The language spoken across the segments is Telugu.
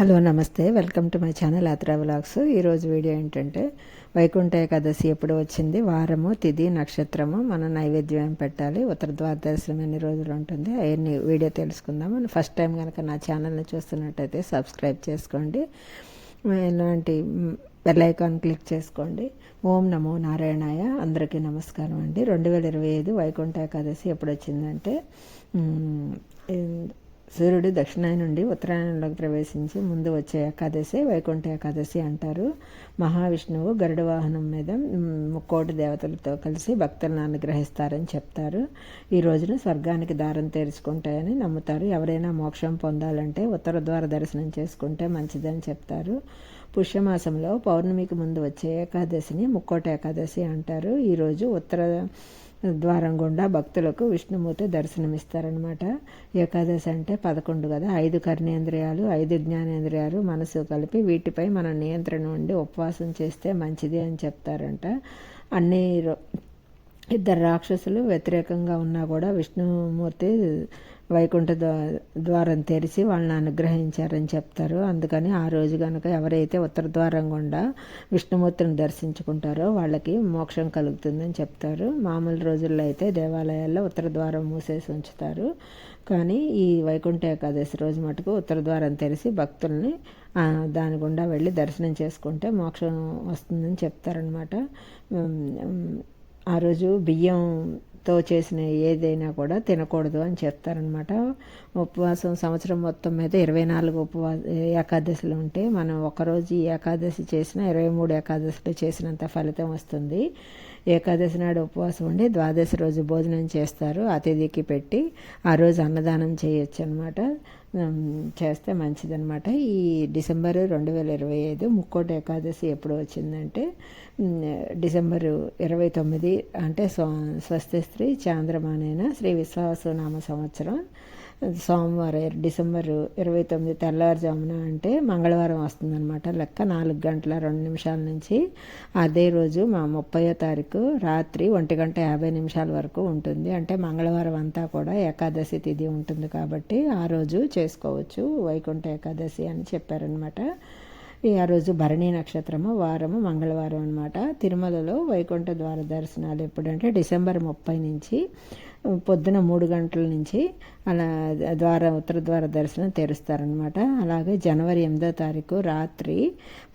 హలో నమస్తే, welcome to my channel Yatra vlogs. ఈరోజు వీడియో ఏంటంటే వైకుంఠ ఏకాదశి ఎప్పుడు వచ్చింది, వారము, తిథి, నక్షత్రము, మనం నైవేద్యం ఏం పెట్టాలి, ఉత్తర ద్వాదశం ఎన్ని రోజులు ఉంటుంది అవన్నీ వీడియో తెలుసుకుందాము. ఫస్ట్ టైం కనుక నా ఛానల్ని చూస్తున్నట్టయితే సబ్స్క్రైబ్ చేసుకోండి, ఇలాంటి బెల్ ఐకాన్ క్లిక్ చేసుకోండి. ఓం నమో నారాయణాయ. అందరికీ నమస్కారం అండి. 2025 వైకుంఠ ఏకాదశి ఎప్పుడు వచ్చిందంటే సూర్యుడు దక్షిణాయనం నుండి ఉత్తరాయణంలోకి ప్రవేశించి ముందు వచ్చే ఏకాదశి వైకుంఠ ఏకాదశి అంటారు. మహావిష్ణువు గరుడ వాహనం మీద ముక్కోటి దేవతలతో కలిసి భక్తులను అనుగ్రహిస్తారని చెప్తారు. ఈ రోజున స్వర్గానికి దారం తెరుచుకుంటాయని నమ్ముతారు. ఎవరైనా మోక్షం పొందాలంటే ఉత్తర ద్వార దర్శనం చేసుకుంటే మంచిదని చెప్తారు. పుష్యమాసంలో పౌర్ణమికి ముందు వచ్చే ఏకాదశిని ముక్కోటి ఏకాదశి అంటారు. ఈరోజు ఉత్తర ద్వారం గుండా భక్తులకు విష్ణుమూర్తి దర్శనమిస్తారనమాట. ఏకాదశి అంటే 11 కదా, 5 కర్ణేంద్రియాలు, 5 జ్ఞానేంద్రియాలు, మనసు కలిపి వీటిపై మన నియంత్రణ ఉండి ఉపవాసం చేస్తే మంచిది అని చెప్తారంట. అన్ని ఇద్దరు రాక్షసులు వ్యతిరేకంగా ఉన్నా కూడా విష్ణుమూర్తి వైకుంఠ ద్వారం తెరిచి వాళ్ళని అనుగ్రహించారని చెప్తారు. అందుకని ఆ రోజు కనుక ఎవరైతే ఉత్తర ద్వారం గుండా విష్ణుమూర్తిని దర్శించుకుంటారో వాళ్ళకి మోక్షం కలుగుతుందని చెప్తారు. మామూలు రోజుల్లో అయితే దేవాలయాల్లో ఉత్తర ద్వారం మూసేసి ఉంచుతారు. కానీ ఈ వైకుంఠ ఏకాదశి రోజు మటుకు ఉత్తర ద్వారం తెరిచి భక్తుల్ని దాని గుండా వెళ్ళి దర్శనం చేసుకుంటే మోక్షం వస్తుందని చెప్తారనమాట. ఆ రోజు బియ్యంతో చేసిన ఏదైనా కూడా తినకూడదు అని చెప్తారనమాట. ఉపవాసం సంవత్సరం మొత్తం మీద 24 ఏకాదశులు ఉంటే మనం ఒకరోజు ఈ ఏకాదశి చేసిన 23 ఏకాదశులు చేసినంత ఫలితం వస్తుంది. ఏకాదశి నాడు ఉపవాసం ఉండి ద్వాదశి రోజు భోజనం చేస్తారు, అతిథికి పెట్టి. ఆ రోజు అన్నదానం చేయొచ్చు అనమాట, చేస్తే మంచిదనమాట. ఈ డిసెంబర్ 2025 ముక్కోటి ఏకాదశి ఎప్పుడు వచ్చిందంటే డిసెంబరు 29, అంటే స్వస్తి శ్రీ చాంద్రమానేన శ్రీ విశ్వావసునామ సంవత్సరం సోమవారం డిసెంబరు 29 తెల్లవారుజామున, అంటే మంగళవారం వస్తుందన్నమాట. లెక్క 4:02 నుంచి. అదే రోజు 30వ తారీఖు రాత్రి 1:50 వరకు ఉంటుంది. అంటే మంగళవారం అంతా కూడా ఏకాదశి తిథి ఉంటుంది కాబట్టి ఆ రోజు చేసుకోవచ్చు వైకుంఠ ఏకాదశి అని చెప్పారనమాట. ఆ రోజు భరణి నక్షత్రము, వారము మంగళవారం అనమాట. తిరుమలలో వైకుంఠ ద్వార దర్శనాలు ఎప్పుడంటే డిసెంబర్ 30 నుంచి పొద్దున 3 గంటల నుంచి అలా ఉత్తర ద్వార దర్శనం తెరుస్తారనమాట. అలాగే జనవరి 8వ తారీఖు రాత్రి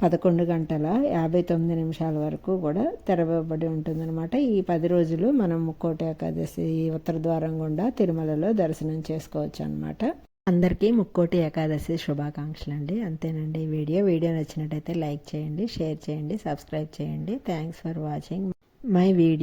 11:59 వరకు కూడా తెరవబడి ఉంటుందన్నమాట. ఈ 10 రోజులు మనం ముక్కోటి ఏకాదశి ఉత్తర ద్వారం గుండా తిరుమలలో దర్శనం చేసుకోవచ్చు అనమాట. అందరికీ ముక్కోటి ఏకాదశి శుభాకాంక్షలు అండి. అంతేనండి. వీడియో నచ్చినట్టయితే లైక్ చేయండి, షేర్ చేయండి, సబ్స్క్రైబ్ చేయండి. Thanks for watching my video.